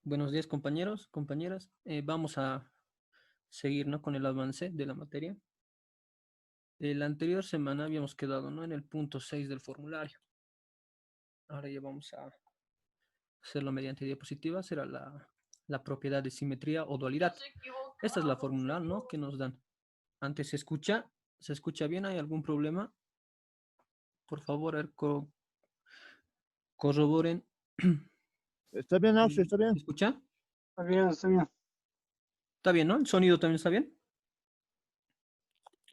Buenos días, compañeros, compañeras. Vamos a seguir, ¿no?, con el avance de la materia. La anterior semana habíamos quedado, ¿no?, en el punto 6 del formulario. Ahora ya vamos a hacerlo mediante diapositivas. Será la propiedad de simetría o dualidad. Esta es la fórmula, ¿no?, que nos dan. Antes ¿se escucha bien? ¿Hay algún problema? Por favor, a ver, corroboren. Está bien, Auxo, está ¿Se bien. escucha? Está bien, está bien. ¿Está bien, no? ¿El sonido también está bien?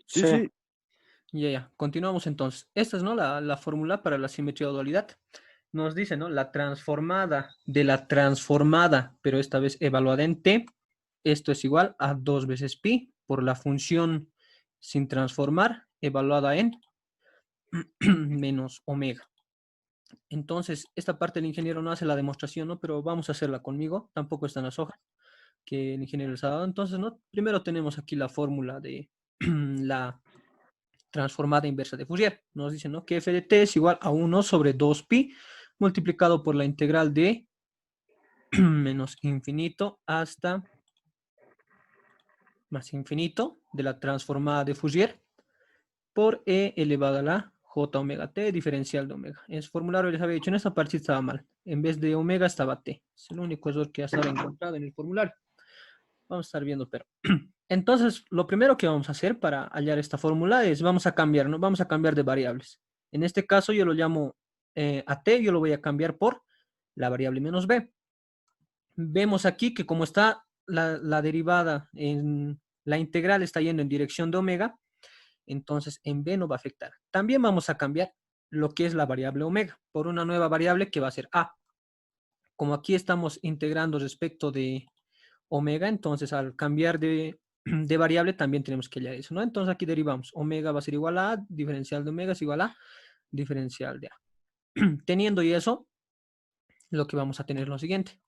Sí, Sí. sí. Ya. Continuamos entonces. Esta es, ¿no?, la fórmula para la simetría o dualidad. Nos dice, ¿no?, la transformada de la transformada, pero esta vez evaluada en t. Esto es igual a 2 veces pi por la función sin transformar, evaluada en menos omega. Entonces, esta parte el ingeniero no hace la demostración, ¿no?, pero vamos a hacerla conmigo. Tampoco está en las hojas que el ingeniero les ha dado. Entonces, ¿no?, primero tenemos aquí la fórmula de la transformada inversa de Fourier. Nos dice, ¿no?, que f de t es igual a 1 sobre 2pi multiplicado por la integral de menos infinito hasta más infinito de la transformada de Fourier por e elevado a la j omega t diferencial de omega. En su formulario les había dicho, en esta parte estaba mal. En vez de omega estaba t. Es el único error que hasta ahora he encontrado en el formulario. Vamos a estar viendo, pero... Entonces, lo primero que vamos a hacer para hallar esta fórmula es, vamos a cambiar, ¿no? Vamos a cambiar de variables. En este caso yo lo llamo a t, yo lo voy a cambiar por la variable menos b. Vemos aquí que como está la derivada en la integral está yendo en dirección de omega, entonces en b no va a afectar. También vamos a cambiar lo que es la variable omega por una nueva variable que va a ser a. Como aquí estamos integrando respecto de omega, entonces al cambiar de variable también tenemos que hallar eso, ¿no? Entonces aquí derivamos, omega va a ser igual a diferencial de omega es igual a diferencial de a. Teniendo y eso, lo que vamos a tener es lo siguiente.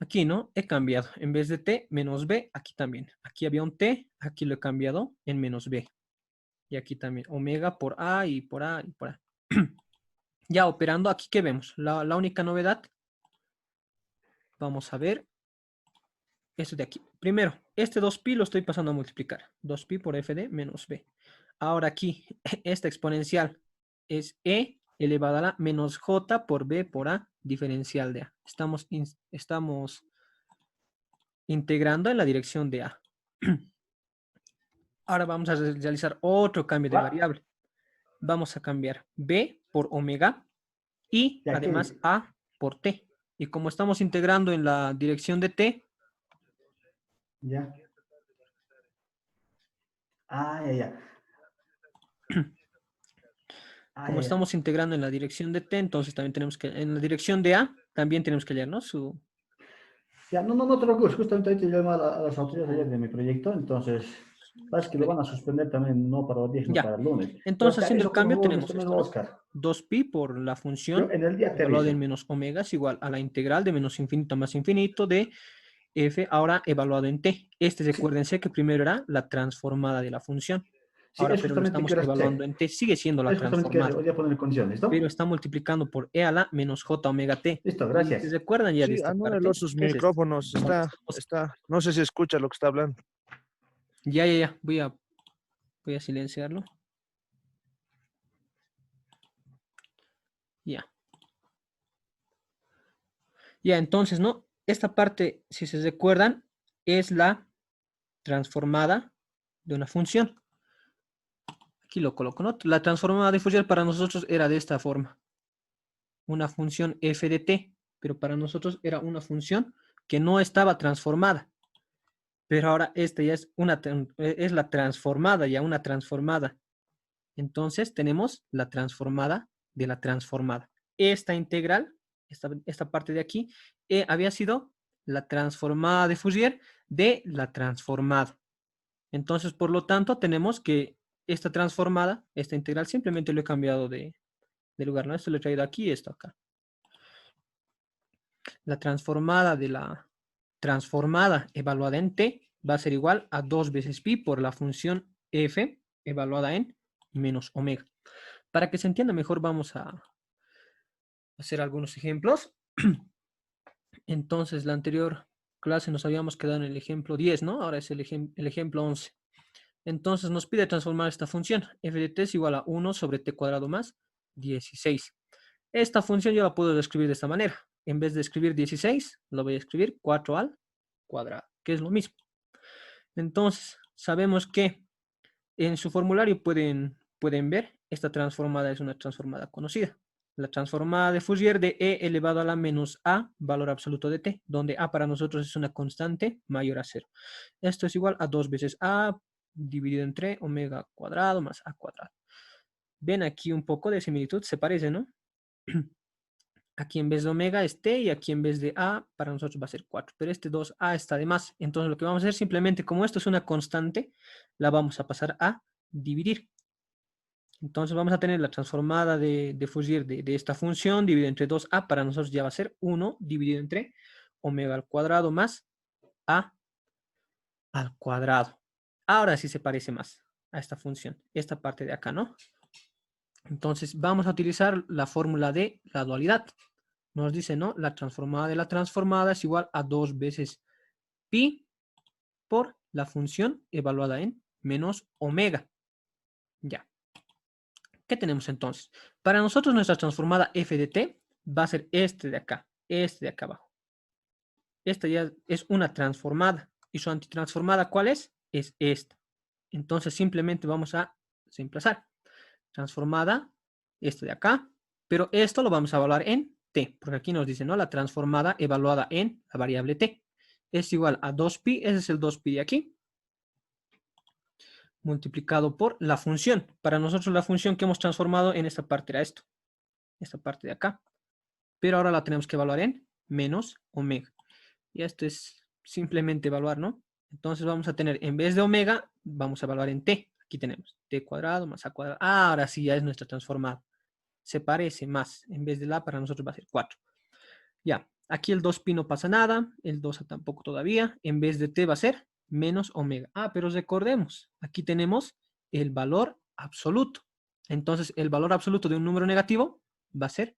Aquí, ¿no?, he cambiado, en vez de t, menos b, aquí también. Aquí había un t, aquí lo he cambiado en menos b. Y aquí también, omega por a y por a y por a. Ya operando, aquí, ¿qué vemos? La única novedad, vamos a ver, esto de aquí. Primero, este 2pi lo estoy pasando a multiplicar. 2pi por f de menos b. Ahora aquí, esta exponencial es e elevada a la menos j por b por a diferencial de a. Estamos integrando en la dirección de a. Ahora vamos a realizar otro cambio de variable. Vamos a cambiar b por omega y Ya además que, a por t. Y como estamos integrando en la dirección de t, ya. Ah, ya, ya. Ah, como ya, ya. estamos integrando en la dirección de t, entonces también tenemos que, en la dirección de a, también tenemos que hallar, ¿no?, Ya, no te preocupes, justamente ahorita yo llamo a las autoridades allá de mi proyecto, entonces, parece que lo van a suspender también, no para el día, sino Ya. para el lunes. Pero Entonces, te haciendo el aviso, por cambio, favor, tenemos este esto, mismo ¿no? Oscar. 2pi por la Yo función en el día te evaluada en aviso. menos omega es igual a la integral de menos infinito más infinito de f, ahora evaluado en t. Sí, Recuérdense que primero era la transformada de la función. sí, Ahora, es pero lo justamente estamos quiero evaluando hacer. en t. Sigue siendo la Es justamente que transformada, voy a poner condiciones, pero ¿listo? está multiplicando por e a la menos j omega t. Listo, Y se gracias. recuerdan ya de Sí, esta anúlelo parte, sus ¿qué es esto? micrófonos. Cuando Está, estamos... está. No sé si escucha lo que está hablando. Ya. Voy a silenciarlo. Ya. Ya, entonces, ¿no? Esta parte, si se recuerdan, es la transformada de una función. Aquí lo coloco, ¿no? La transformada de Fourier para nosotros era de esta forma. Una función f de t, pero para nosotros era una función que no estaba transformada. Pero ahora esta ya es la transformada, ya una transformada. Entonces tenemos la transformada de la transformada. Esta integral, esta parte de aquí, había sido la transformada de Fourier de la transformada. Entonces, por lo tanto, tenemos que esta transformada, esta integral, simplemente lo he cambiado de lugar, ¿no? Esto lo he traído aquí y esto acá. La transformada de la transformada evaluada en t va a ser igual a 2 veces pi por la función f evaluada en menos omega. Para que se entienda mejor, vamos a hacer algunos ejemplos. Entonces, la anterior clase nos habíamos quedado en el ejemplo 10, ¿no? Ahora es el ejemplo 11. Entonces, nos pide transformar esta función. F de t es igual a 1 sobre t cuadrado más 16. Esta función yo la puedo describir de esta manera. En vez de escribir 16, lo voy a escribir 4 al cuadrado, que es lo mismo. Entonces, sabemos que en su formulario pueden ver, esta transformada es una transformada conocida. La transformada de Fourier de e elevado a la menos a, valor absoluto de t, donde a para nosotros es una constante mayor a 0. Esto es igual a 2 veces a dividido entre omega cuadrado más a cuadrado. Ven aquí un poco de similitud, se parece, ¿no? Aquí en vez de omega es t y aquí en vez de a para nosotros va a ser 4. Pero este 2a está de más. Entonces lo que vamos a hacer simplemente, como esto es una constante, la vamos a pasar a dividir. Entonces vamos a tener la transformada de Fourier de esta función dividido entre 2a. Para nosotros ya va a ser 1 dividido entre omega al cuadrado más a al cuadrado. Ahora sí se parece más a esta función. Esta parte de acá, ¿no? Entonces vamos a utilizar la fórmula de la dualidad. Nos dice, ¿no? La transformada de la transformada es igual a 2 veces pi por la función evaluada en menos omega. Ya. ¿Qué tenemos entonces? Para nosotros nuestra transformada f de t va a ser este de acá abajo. Esta ya es una transformada. ¿Y su antitransformada cuál es? Es esta. Entonces simplemente vamos a reemplazar. Transformada, esto de acá, pero esto lo vamos a evaluar en t, porque aquí nos dice, ¿no? La transformada evaluada en la variable t es igual a 2pi, ese es el 2pi de aquí, multiplicado por la función. Para nosotros la función que hemos transformado en esta parte era esto, esta parte de acá, pero ahora la tenemos que evaluar en menos omega. Y esto es simplemente evaluar, ¿no? Entonces vamos a tener, en vez de omega, vamos a evaluar en t. Aquí tenemos t cuadrado más a cuadrado. Ahora sí ya es nuestra transformada. Se parece más. En vez de la, para nosotros va a ser 4. Ya, aquí el 2pi no pasa nada. El 2 tampoco todavía. En vez de t va a ser menos omega. Ah, pero recordemos, aquí tenemos el valor absoluto. Entonces, el valor absoluto de un número negativo va a ser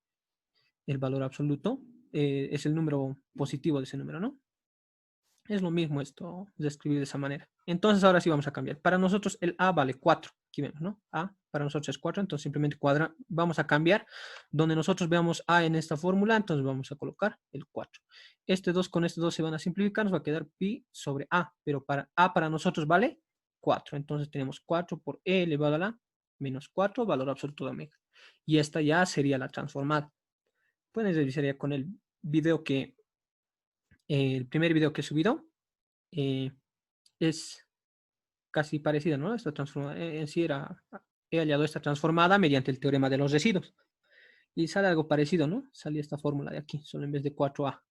el valor absoluto. Es el número positivo de ese número, ¿no? Es lo mismo esto de escribir de esa manera. Entonces ahora sí vamos a cambiar. Para nosotros el a vale 4. Aquí vemos, ¿no? A para nosotros es 4, entonces simplemente vamos a cambiar. Donde nosotros veamos a en esta fórmula, entonces vamos a colocar el 4. Este 2 con este 2 se van a simplificar, nos va a quedar pi sobre a, pero para a para nosotros vale 4. Entonces tenemos 4 por e elevado a la menos 4, valor absoluto de omega. Y esta ya sería la transformada. Pueden revisar ya con el video que el primer video que he subido es casi parecida, ¿no? Esta transformada en sí he hallado esta transformada mediante el teorema de los residuos. Y sale algo parecido, ¿no? Sale esta fórmula de aquí, solo en vez de 4a.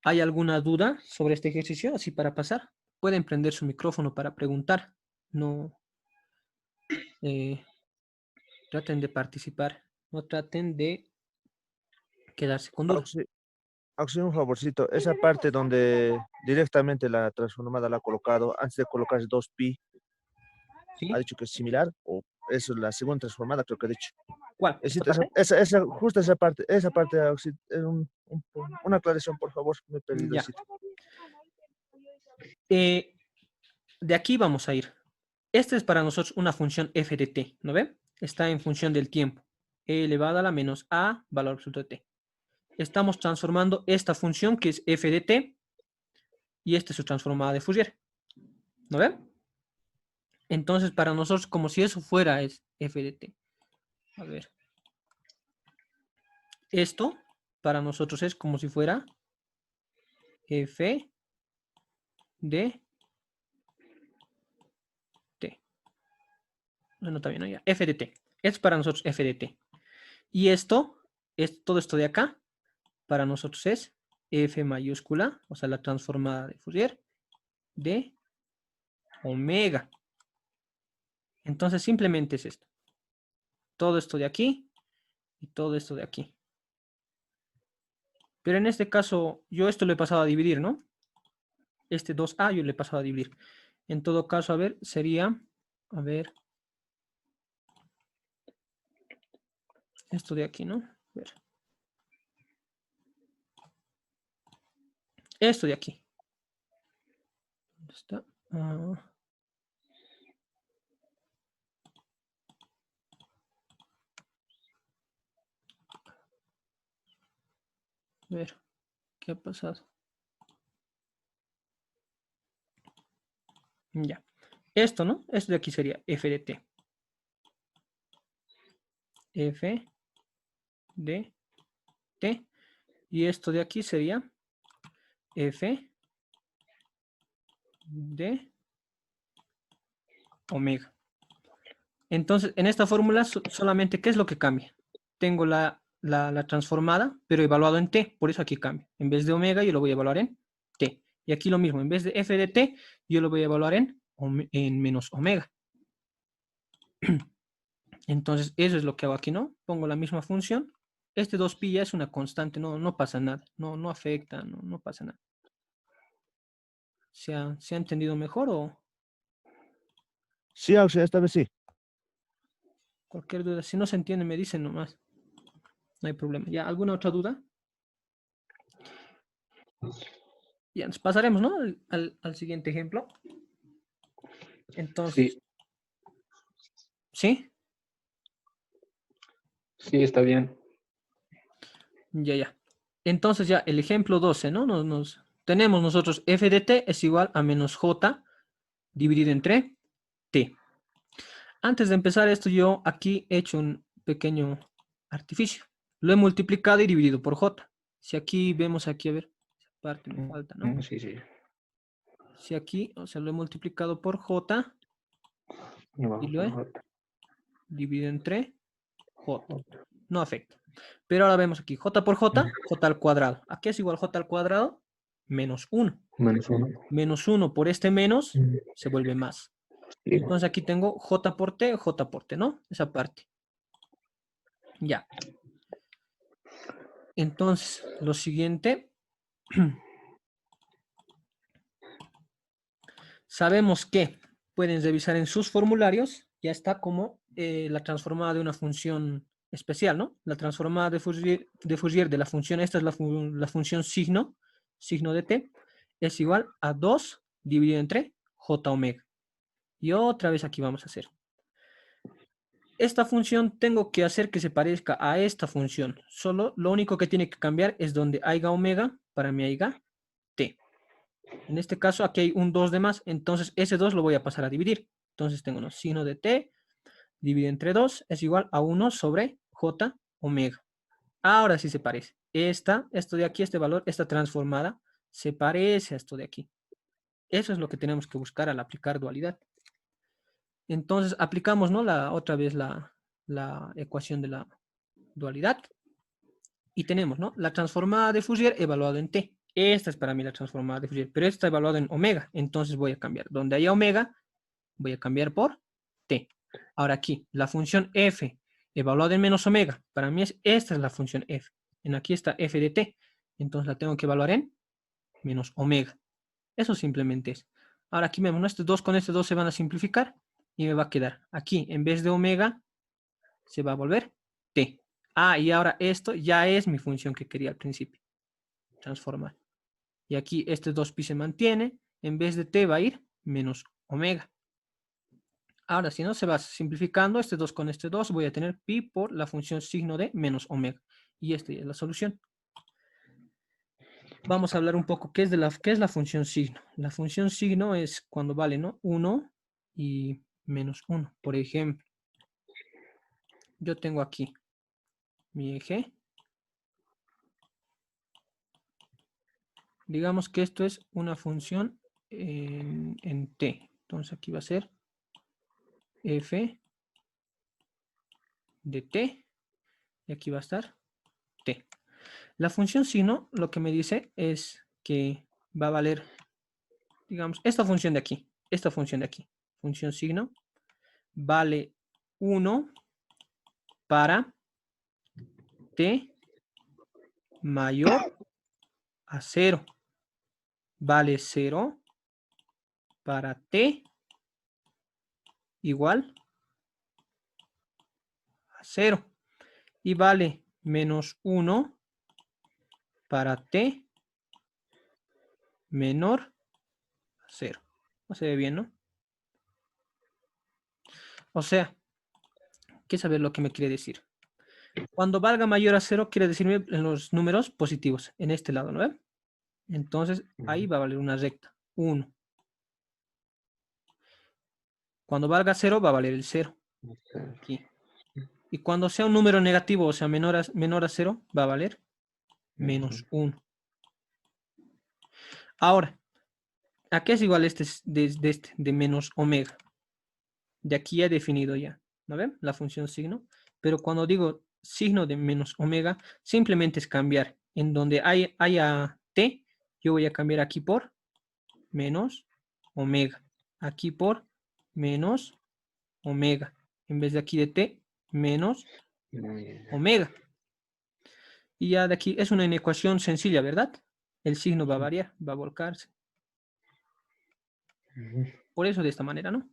¿Hay alguna duda sobre este ejercicio? Así para pasar. Pueden prender su micrófono para preguntar. No traten de participar. No traten de quedarse con duda. Auxilio, un favorcito. Esa parte donde directamente la transformada la ha colocado, antes de colocar 2pi, ha ¿Sí? dicho que es similar, o eso es la segunda transformada, creo que ha dicho. ¿Cuál? ¿Esta parte? Justo esa parte, Auxilio, una aclaración, por favor, me he perdido. Ya. De aquí vamos a ir. Esta es para nosotros una función f de t, ¿no ve? Está en función del tiempo. E elevado a la menos a, valor absoluto de t. Estamos transformando esta función que es f de t y esta es su transformada de Fourier, ¿no ve? Entonces, para nosotros, como si eso fuera es f de t. A ver. Esto, para nosotros es como si fuera f de t. No está bien, ¿no? Ya. F de t. Es para nosotros f de t. Y esto, todo esto de acá, para nosotros es f mayúscula, o sea, la transformada de Fourier, de omega. Entonces, simplemente es esto. Todo esto de aquí y todo esto de aquí. Pero en este caso, yo esto lo he pasado a dividir, ¿no? Este 2a yo le he pasado a dividir. En todo caso, a ver, sería, a ver, esto de aquí, ¿no? A ver. Esto de aquí. ¿Dónde está? Ah. A ver, ¿qué ha pasado? Ya. Esto, ¿no? Esto de aquí sería f de t. F de t. Y esto de aquí sería f de omega. Entonces, en esta fórmula solamente, ¿qué es lo que cambia? Tengo la transformada, pero evaluado en t, por eso aquí cambia. En vez de omega, yo lo voy a evaluar en t. Y aquí lo mismo, en vez de f de t, yo lo voy a evaluar en menos omega. Entonces, eso es lo que hago aquí, ¿no? Pongo la misma función. Este 2pi ya es una constante, no pasa nada, no afecta, no pasa nada. ¿Se ha entendido mejor o Sí, auxiliar, esta vez sí. cualquier duda? Si no se entiende, me dicen nomás. No hay problema. ¿Ya alguna otra duda? Ya, nos pasaremos, ¿no? Al siguiente ejemplo. Entonces, Sí, ¿sí? sí, está bien. Ya. Entonces ya el ejemplo 12, ¿no? Tenemos nosotros f de t es igual a menos j dividido entre t. Antes de empezar esto, yo aquí he hecho un pequeño artificio. Lo he multiplicado y dividido por j. Si aquí vemos aquí, a ver, esa parte me falta, ¿no? Sí, sí. Si aquí, o sea, lo he multiplicado por j Y y vamos lo por he J. dividido entre j. No afecta. Pero ahora vemos aquí, j por j, j al cuadrado. ¿A qué es igual j al cuadrado? Menos 1. Menos 1. Menos 1 por este menos se vuelve más. Sí. Entonces aquí tengo j por t, ¿no? Esa parte. Ya. Entonces, lo siguiente. Sabemos que pueden revisar en sus formularios, ya está como la transformada de una función especial, ¿no? La transformada de Fourier de la función, esta es la función signo de t, es igual a 2 dividido entre j omega. Y otra vez aquí vamos a hacer. Esta función tengo que hacer que se parezca a esta función. Solo lo único que tiene que cambiar es donde haya omega, para mí haya t. En este caso aquí hay un 2 de más, entonces ese 2 lo voy a pasar a dividir. Entonces tengo ¿no? Signo de t dividido entre 2 es igual a 1 sobre j omega. Ahora sí se parece. Esto de aquí, este valor, esta transformada, se parece a esto de aquí. Eso es lo que tenemos que buscar al aplicar dualidad. Entonces aplicamos, ¿no? Otra vez la ecuación de la dualidad. Y tenemos, ¿no? La transformada de Fourier evaluado en t. Esta es para mí la transformada de Fourier, pero esta está evaluada en omega. Entonces voy a cambiar. Donde haya omega, voy a cambiar por t. Ahora aquí, la función f evaluada en menos omega. Para mí esta es la función f. En aquí está f de t. Entonces la tengo que evaluar en menos omega. Eso simplemente es. Ahora aquí vemos, ¿no? Este 2 con este 2 se van a simplificar y me va a quedar aquí, en vez de omega, se va a volver t. Ah, y ahora esto ya es mi función que quería al principio. Transformar. Y aquí este 2pi se mantiene. En vez de t va a ir menos omega. Ahora, si no se va simplificando, este 2 con este 2, voy a tener pi por la función signo de menos omega. Y esta es la solución. Vamos a hablar un poco qué es la función signo. La función signo es cuando vale, ¿no? 1 y menos 1. Por ejemplo, yo tengo aquí mi eje. Digamos que esto es una función en t. Entonces aquí va a ser f de t. Y aquí va a estar t. La función signo lo que me dice es que va a valer, digamos, esta función de aquí. Función signo, vale 1 para t mayor a 0. Vale 0 para t igual a 0. Y vale menos 1 para t menor a 0. No se ve bien, ¿no? O sea, ¿qué saber lo que me quiere decir? Cuando valga mayor a 0, quiere decirme en los números positivos, en este lado, ¿no ve? Entonces, ahí va a valer una recta, 1. Cuando valga 0, va a valer el 0, aquí. Y cuando sea un número negativo, o sea, menor a 0, va a valer menos 1. Ahora, ¿a qué es igual de menos omega? De aquí ya he definido ya, ¿no ven? La función signo. Pero cuando digo signo de menos omega, simplemente es cambiar. En donde haya t, yo voy a cambiar aquí por menos omega. Aquí por menos omega. En vez de aquí de t, menos Muy bien. omega. Y ya de aquí es una inecuación sencilla, ¿verdad? El signo va a variar, va a volcarse. Por eso de esta manera, ¿no?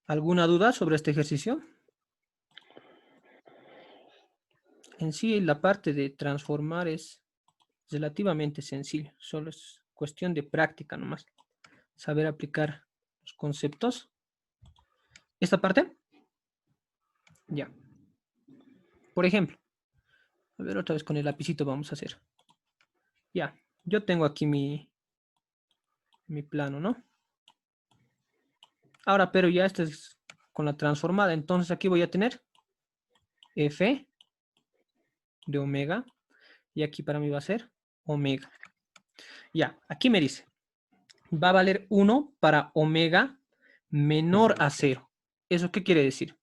¿Alguna duda sobre este ejercicio? En sí, la parte de transformar es relativamente sencillo. Solo es cuestión de práctica nomás. Saber aplicar los conceptos. ¿Esta parte? Ya. Por ejemplo, a ver, otra vez con el lapicito vamos a hacer. Ya, yo tengo aquí mi plano, ¿no? Ahora, pero ya este es con la transformada. Entonces aquí voy a tener f de omega. Y aquí para mí va a ser omega. Ya, aquí me dice, va a valer 1 para omega menor a 0. ¿Eso qué quiere decir?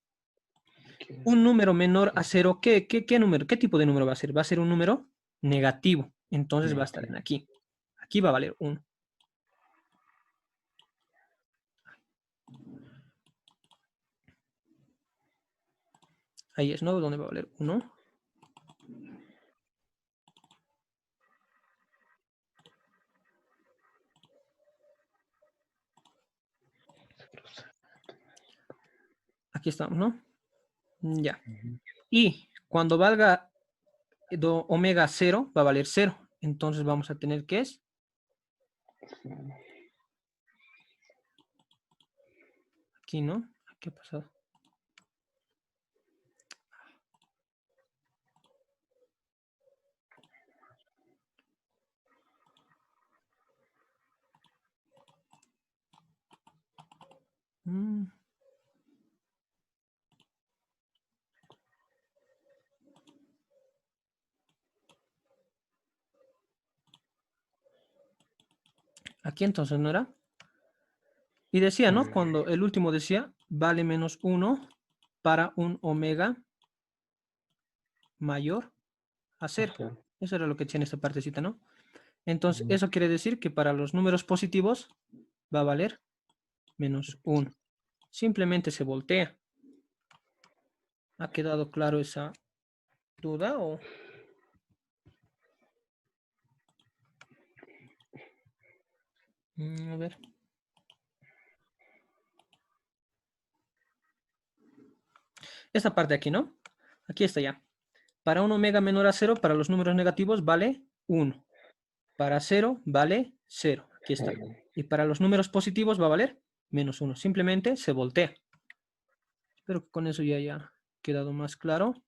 Un número menor a 0, ¿qué número? ¿Qué tipo de número va a ser? Va a ser un número negativo. Entonces va a estar en aquí. Aquí va a valer 1. Ahí es, ¿no? ¿Dónde va a valer 1? Aquí estamos, ¿no? Ya. Y cuando valga omega 0, va a valer 0. Entonces vamos a tener que es aquí, ¿no? ¿Qué ha pasado? Aquí entonces no era. Y decía, ¿no? Cuando el último decía, vale menos 1 para un omega mayor a 0. Eso era lo que tiene esta partecita, ¿no? Entonces, eso quiere decir que para los números positivos va a valer menos 1. Simplemente se voltea. ¿Ha quedado claro esa duda o...? A ver. Esta parte de aquí, ¿no? Aquí está ya. Para un omega menor a 0, para los números negativos vale 1. Para 0 vale 0. Aquí está. Y para los números positivos va a valer menos 1. Simplemente se voltea. Espero que con eso ya haya quedado más claro.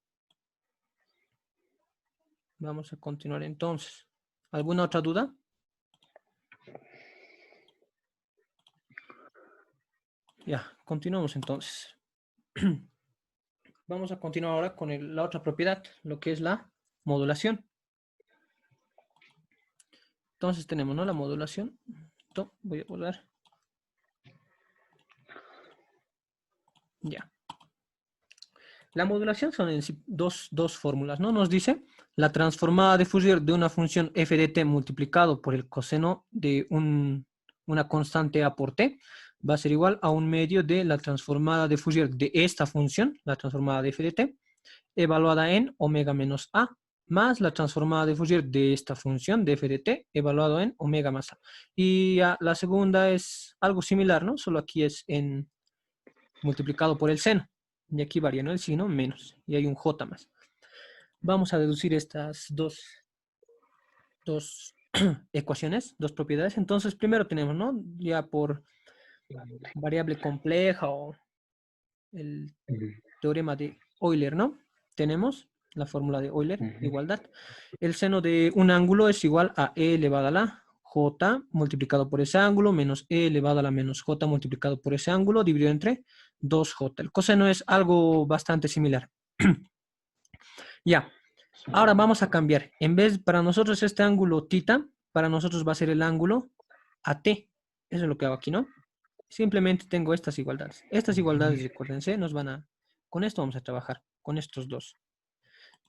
Vamos a continuar entonces. ¿Alguna otra duda? Ya, continuamos entonces. Vamos a continuar ahora con la otra propiedad, lo que es la modulación. Entonces tenemos, ¿no? La modulación. Esto voy a borrar. Ya. La modulación son en sí dos fórmulas, ¿no? Nos dice la transformada de Fourier de una función f de t multiplicado por el coseno de una constante a por t va a ser igual a un medio de la transformada de Fourier de esta función, la transformada de f de t, evaluada en omega menos a, más la transformada de Fourier de esta función de f de t, evaluado en omega más a. Y la segunda es algo similar, ¿no? Solo aquí es en multiplicado por el seno. Y aquí varía, ¿no? El signo menos. Y hay un j más. Vamos a deducir estas dos ecuaciones, dos propiedades. Entonces, primero tenemos, ¿no? Ya por variable compleja o el teorema de Euler, ¿no? Tenemos la fórmula de Euler, igualdad. El seno de un ángulo es igual a e elevado a la j multiplicado por ese ángulo menos e elevado a la menos j multiplicado por ese ángulo dividido entre 2j. El coseno es algo bastante similar. Ya. Ahora vamos a cambiar. En vez, para nosotros este ángulo θ, para nosotros va a ser el ángulo AT. Eso es lo que hago aquí, ¿no? Simplemente tengo estas igualdades. Estas igualdades, recuérdense, con esto vamos a trabajar, con estos dos.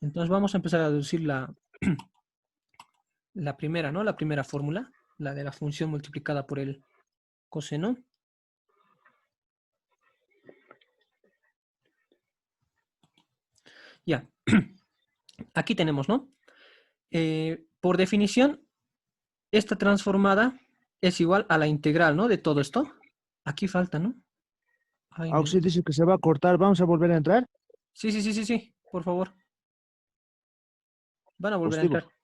Entonces vamos a empezar a deducir la primera, ¿no? La primera fórmula, la de la función multiplicada por el coseno. Ya. Aquí tenemos, ¿no? Por definición, esta transformada es igual a la integral, ¿no? De todo esto. Aquí falta, ¿no? Ay, no. Auxi dice que se va a cortar. ¿Vamos a volver a entrar? Sí, por favor. Van a volver a Positivo. entrar.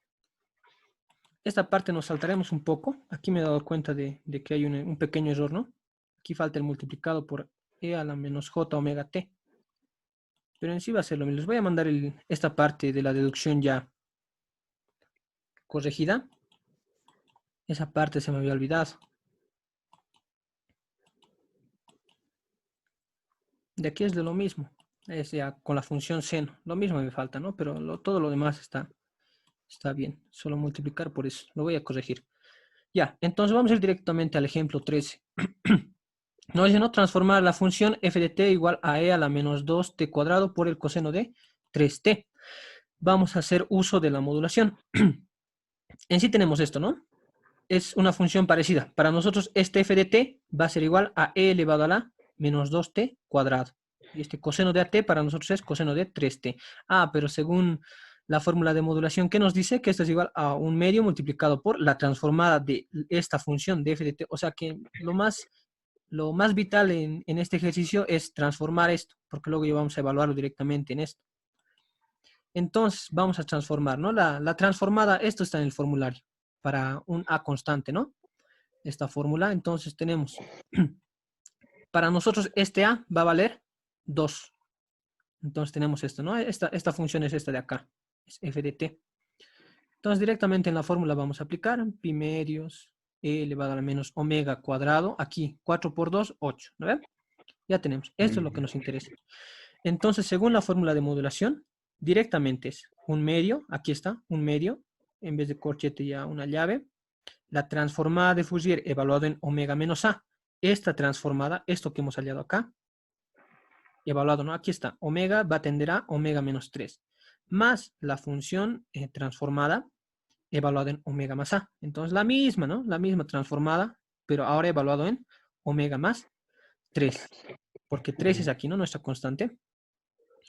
Esta parte nos saltaremos un poco. Aquí me he dado cuenta de que hay un pequeño error, ¿no? Aquí falta el multiplicado por e a la menos j omega t. Pero en sí va a ser lo mismo. Les voy a mandar esta parte de la deducción ya corregida. Esa parte se me había olvidado. De aquí es de lo mismo. Es ya con la función seno. Lo mismo me falta, ¿no? Pero todo lo demás está bien. Solo multiplicar por eso. Lo voy a corregir. Ya, entonces vamos a ir directamente al ejemplo 13. Nos dice, ¿no? Transformar la función f de t igual a e a la menos 2t cuadrado por el coseno de 3t. Vamos a hacer uso de la modulación. En sí tenemos esto, ¿no? Es una función parecida. Para nosotros este f de t va a ser igual a e elevado a la menos 2t cuadrado. Y este coseno de at para nosotros es coseno de 3t. Ah, pero según la fórmula de modulación, ¿qué nos dice? Que esto es igual a un medio multiplicado por la transformada de esta función de f de t. O sea que lo más vital en este ejercicio es transformar esto, porque luego ya vamos a evaluarlo directamente en esto. Entonces, vamos a transformar, ¿no? La transformada, esto está en el formulario, para un A constante, ¿no? Esta fórmula, entonces tenemos, para nosotros este A va a valer 2. Entonces tenemos esto, ¿no? Esta función es esta de acá, es f de t. Entonces directamente en la fórmula vamos a aplicar pi medios e elevado a la menos omega cuadrado. Aquí 4 por 2, 8. ¿No ven? Ya tenemos. Esto es lo que nos interesa. Entonces, según la fórmula de modulación, directamente es un medio. Aquí está, un medio. En vez de corchete ya una llave. La transformada de Fourier evaluado en omega menos a. Esta transformada, esto que hemos hallado acá, evaluado, ¿no? Aquí está. Omega va a tender a omega menos 3. Más la función transformada evaluado en omega más a. Entonces la misma, ¿no? La misma transformada, pero ahora evaluado en omega más 3. Porque 3 es aquí, ¿no? Nuestra constante.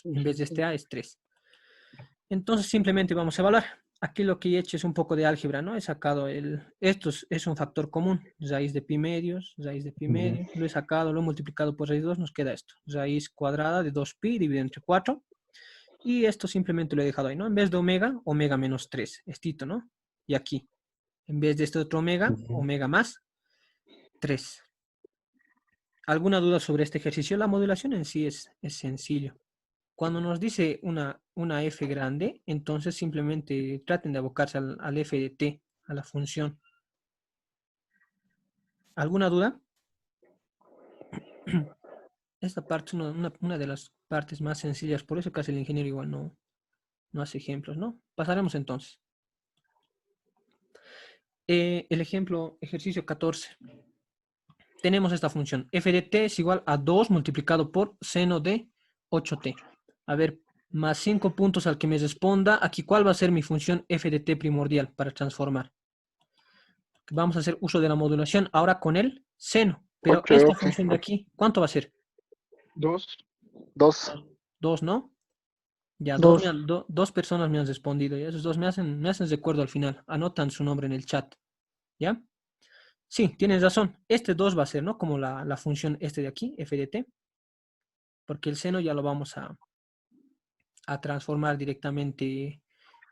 En vez de este a es 3. Entonces simplemente vamos a evaluar. Aquí lo que he hecho es un poco de álgebra, ¿no? He sacado esto es un factor común. Raíz de pi medios, raíz de pi medios. Lo he sacado, lo he multiplicado por raíz 2, nos queda esto. Raíz cuadrada de 2pi dividido entre 4. Y esto simplemente lo he dejado ahí, ¿no? En vez de omega, omega menos 3. Estito, ¿no? Y aquí, en vez de este otro omega, omega más 3. ¿Alguna duda sobre este ejercicio? La modulación en sí es sencillo. Cuando nos dice una f grande, entonces simplemente traten de abocarse al f de t, a la función. ¿Alguna duda? Esta parte es una de las partes más sencillas, por eso casi el ingeniero igual no hace ejemplos, ¿no? Pasaremos entonces. El ejemplo, ejercicio 14. Tenemos esta función. F de t es igual a 2 multiplicado por seno de 8t. A ver, más 5 puntos al que me responda. Aquí, ¿cuál va a ser mi función f de t primordial para transformar? Vamos a hacer uso de la modulación ahora con el seno. Pero 8, esta 8. función de aquí, ¿cuánto va a ser? 2. 2, ¿no? Ya, 2. dos personas me han respondido. ¿Ya? Esos dos me hacen recuerdo al final. Anotan su nombre en el chat. ¿Ya? Sí, tienes razón. Este 2 va a ser, ¿no? Como la función este de aquí, f de t. Porque el seno ya lo vamos a transformar directamente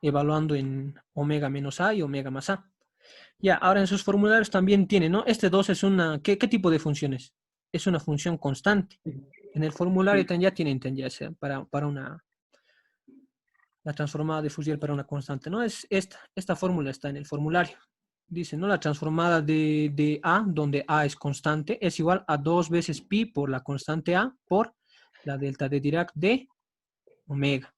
evaluando en omega menos a y omega más a. Ya, ahora en sus formularios también tiene, ¿no? Este 2 es una, ¿qué tipo de función es? Es una función constante. En el formulario también ya tienen ya sea para una, la transformada de Fourier para una constante, ¿no? Es esta fórmula está en el formulario. Dice, ¿no? La transformada de A, donde A es constante, es igual a 2 veces pi por la constante A por la delta de Dirac de omega.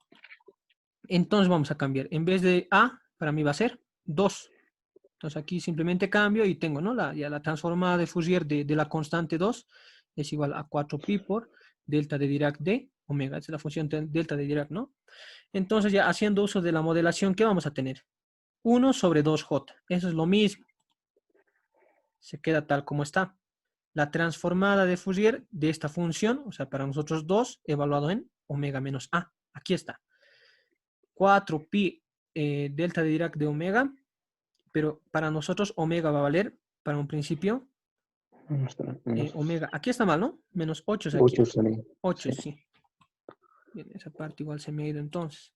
Entonces vamos a cambiar. En vez de A, para mí va a ser 2. Entonces aquí simplemente cambio y tengo, ¿no? Ya la transformada de Fourier de la constante 2 es igual a 4pi por delta de Dirac de omega. Esa es la función delta de Dirac, ¿no? Entonces ya haciendo uso de la modelación, ¿qué vamos a tener? 1 sobre 2j. Eso es lo mismo. Se queda tal como está. La transformada de Fourier de esta función, o sea, para nosotros 2, evaluado en omega menos a. Aquí está. 4pi delta de Dirac de omega, pero para nosotros omega va a valer, para un principio, omega. Aquí está mal, ¿no? Menos 8 es aquí. 8 sería. 8, Sí. sí. Bien, esa parte igual se me ha ido entonces.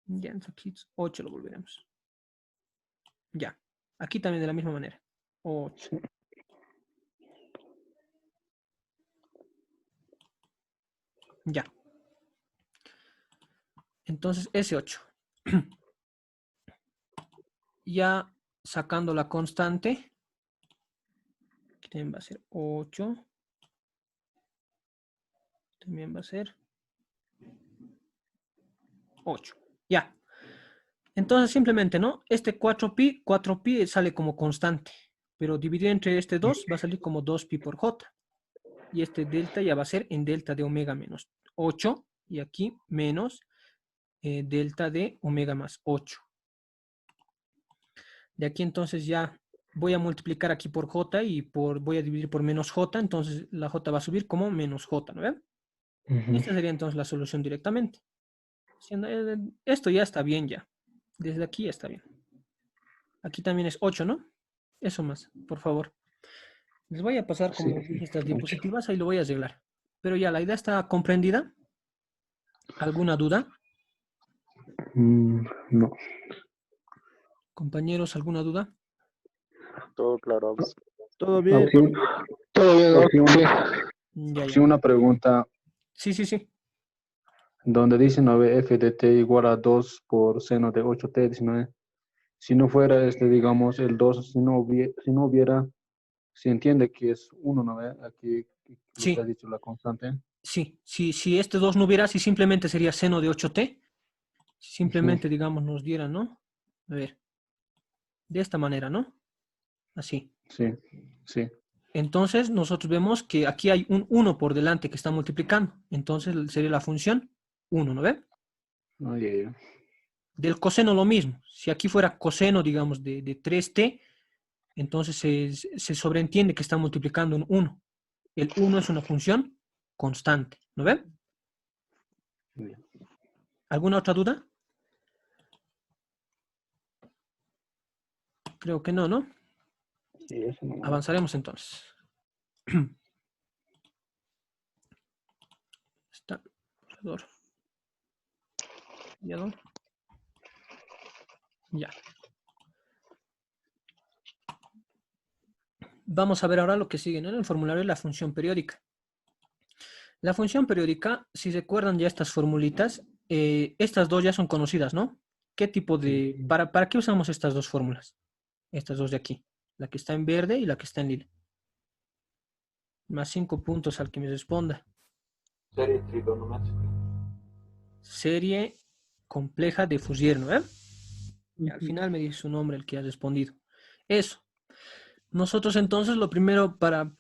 Ya, entonces aquí 8 lo volveremos. Ya. Aquí también de la misma manera. 8. Sí. Ya. Entonces, ese 8. Ya sacando la constante, que también va a ser 8. También va a ser 8. Ya. Entonces, simplemente, ¿no? Este 4pi sale como constante. Pero dividido entre este 2 va a salir como 2pi por j. Y este delta ya va a ser en delta de omega menos 8. Y aquí menos delta de omega más 8. De aquí entonces ya voy a multiplicar aquí por j y voy a dividir por menos j. Entonces la j va a subir como menos j, ¿no ven? Esta sería entonces la solución directamente. Esto ya está bien ya. Desde aquí ya está bien. Aquí también es 8, ¿no? Eso más, por favor. Les voy a pasar, como Sí. dije, estas diapositivas, ahí lo voy a arreglar. Pero ya, la idea está comprendida. ¿Alguna duda? No. Compañeros, ¿alguna duda? Todo claro. Todo bien. Aquí, Todo bien, aquí Ya, sí, ya. una pregunta. Sí, sí, sí. Donde dice 9f de t igual a 2 por seno de 8t, 19. Si no fuera digamos, el 2, si no hubiera, se entiende que es 1, ¿no ve? Aquí lo que Sí, has dicho, la constante. sí. Si este 2 no hubiera, si simplemente sería seno de 8t, Ujú. simplemente, digamos, nos diera, ¿no? A ver, de esta manera, ¿no? Así. Sí, sí. Entonces, nosotros vemos que aquí hay un 1 por delante que está multiplicando. Entonces, sería la función 1, ¿no ven? Oye, Del coseno lo mismo. Si aquí fuera coseno, digamos, de 3t, entonces se sobreentiende que está multiplicando un 1. El 1 es una función constante, ¿no ven? bien. ¿Alguna otra duda? Creo que no, ¿no? Sí, eso no. Avanzaremos entonces. Está. Ya. Vamos a ver ahora lo que sigue, ¿no? En el formulario de la función periódica. La función periódica, si recuerdan ya estas formulitas, estas dos ya son conocidas, ¿no? ¿Qué tipo de... ¿Para qué usamos estas dos fórmulas? Estas dos de aquí. La que está en verde y la que está en lila. Más 5 puntos al que me responda. Serie trigonométrica. Serie compleja de Fourier, ¿no? Y al Ujú. final me dice su nombre el que ha respondido. Eso. Nosotros entonces lo primero para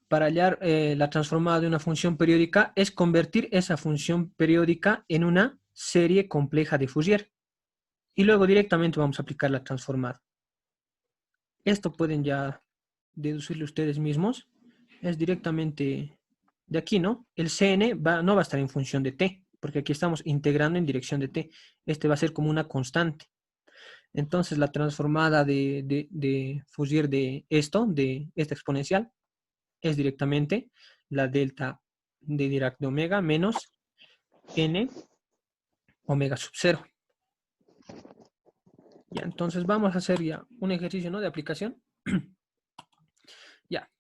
hallar la transformada de una función periódica es convertir esa función periódica en una serie compleja de Fourier. Y luego directamente vamos a aplicar la transformada. Esto pueden ya deducirlo ustedes mismos. Es directamente de aquí, ¿no? El Cn no va a estar en función de t, porque aquí estamos integrando en dirección de t. Este va a ser como una constante. Entonces la transformada de Fourier de esta exponencial, es directamente la delta de Dirac de omega menos n omega sub 0. Ya, entonces vamos a hacer ya un ejercicio, ¿no? De aplicación. Ya.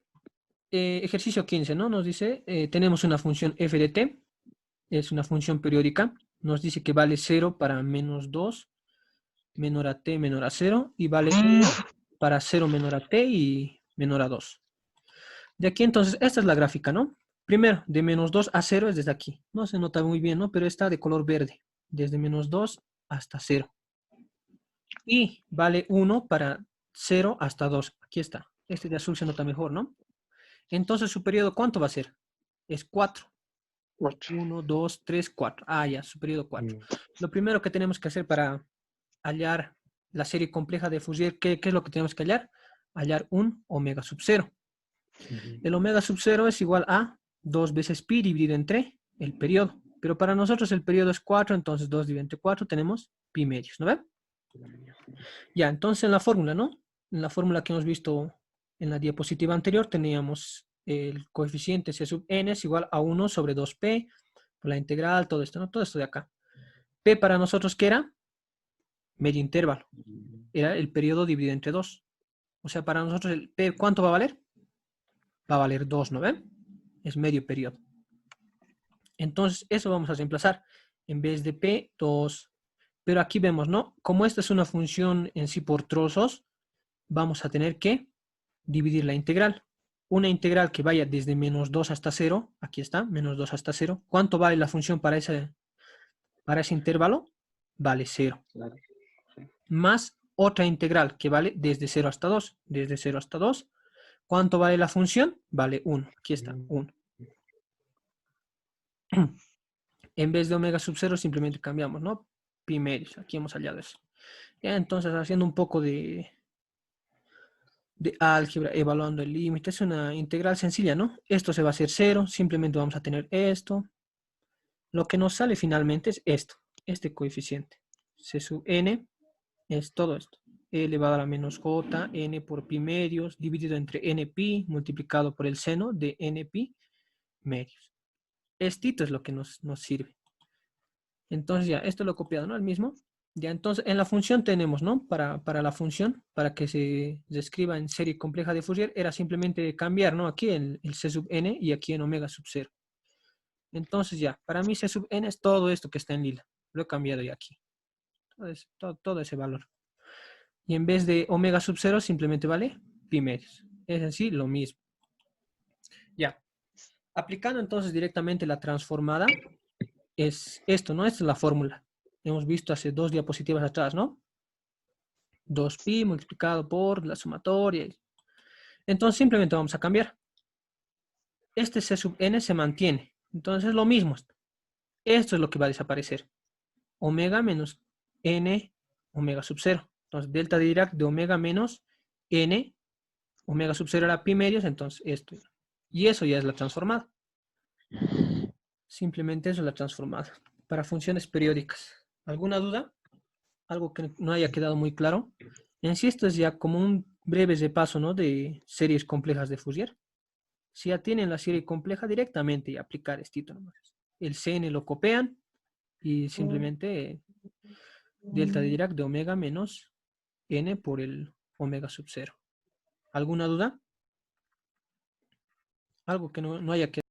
Ejercicio 15, ¿no? Nos dice, tenemos una función f de t, es una función periódica, nos dice que vale 0 para menos 2, menor a t, menor a 0, y vale 1 para 0 menor a t y menor a 2. De aquí entonces, esta es la gráfica, ¿no? Primero, de menos 2 a 0 es desde aquí. No se nota muy bien, ¿no? Pero está de color verde, desde menos 2 hasta 0. Y vale 1 para 0 hasta 2. Aquí está. Este de azul se nota mejor, ¿no? Entonces, su periodo, ¿cuánto va a ser? Es 4. 1, 2, 3, 4. Ah, ya, su periodo 4. Lo primero que tenemos que hacer para hallar la serie compleja de Fourier, ¿qué es lo que tenemos que hallar? Hallar un omega sub 0. El omega sub 0 es igual a 2 veces pi dividido entre el periodo. Pero para nosotros el periodo es 4, entonces 2 dividido entre 4 tenemos pi medios, ¿no ven? Ya, entonces en la fórmula, ¿no? En la fórmula que hemos visto en la diapositiva anterior teníamos el coeficiente C sub n es igual a 1 sobre 2p, por la integral, todo esto, ¿no? Todo esto de acá. P para nosotros, ¿qué era? Medio intervalo. Era el periodo dividido entre 2. O sea, para nosotros el P, ¿cuánto va a valer? Va a valer 2, ¿no ven? Es medio periodo. Entonces, eso vamos a reemplazar. En vez de P, 2. Pero aquí vemos, ¿no? Como esta es una función en sí por trozos, vamos a tener que dividir la integral. Una integral que vaya desde menos 2 hasta 0, aquí está, menos 2 hasta 0. ¿Cuánto vale la función para ese intervalo? Vale 0. Más otra integral que vale desde 0 hasta 2. Desde 0 hasta 2. ¿Cuánto vale la función? Vale 1. Aquí está, 1. En vez de omega sub 0 simplemente cambiamos, ¿no? Pi medios. Aquí hemos hallado eso. Ya, entonces, haciendo un poco de álgebra, evaluando el límite. Es una integral sencilla, ¿no? Esto se va a hacer 0. Simplemente vamos a tener esto. Lo que nos sale finalmente es esto. Este coeficiente. C sub n es todo esto. E elevado a la menos j, n por pi medios, dividido entre n pi, multiplicado por el seno de n pi medios. Esto es lo que nos sirve. Entonces ya, esto lo he copiado, ¿no? El mismo. Ya, entonces en la función tenemos, ¿no? Para la función, para que se escriba en serie compleja de Fourier, era simplemente cambiar, ¿no? Aquí el C sub n y aquí en omega sub 0. Entonces ya, para mí C sub n es todo esto que está en lila. Lo he cambiado ya aquí. Todo ese valor. Y en vez de omega sub 0 simplemente vale pi medios. Es así, lo mismo. Ya. Aplicando entonces directamente la transformada, es esto, ¿no? Esta es la fórmula. Hemos visto hace 2 diapositivas atrás, ¿no? 2pi multiplicado por la sumatoria. Entonces simplemente vamos a cambiar. Este C sub n se mantiene. Entonces es lo mismo. Esto es lo que va a desaparecer. Omega menos n omega sub 0. Entonces delta de Dirac de omega menos n omega sub 0 era pi medios, entonces esto. Y eso ya es la transformada. Simplemente eso es la transformada. Para funciones periódicas. ¿Alguna duda? ¿Algo que no haya quedado muy claro? En sí esto es ya como un breve repaso, ¿no? De series complejas de Fourier. Si ya tienen la serie compleja directamente y aplicar esto nomás. El Cn lo copian y simplemente delta de Dirac de omega menos n por el omega sub 0. ¿Alguna duda? Algo que no haya quedado.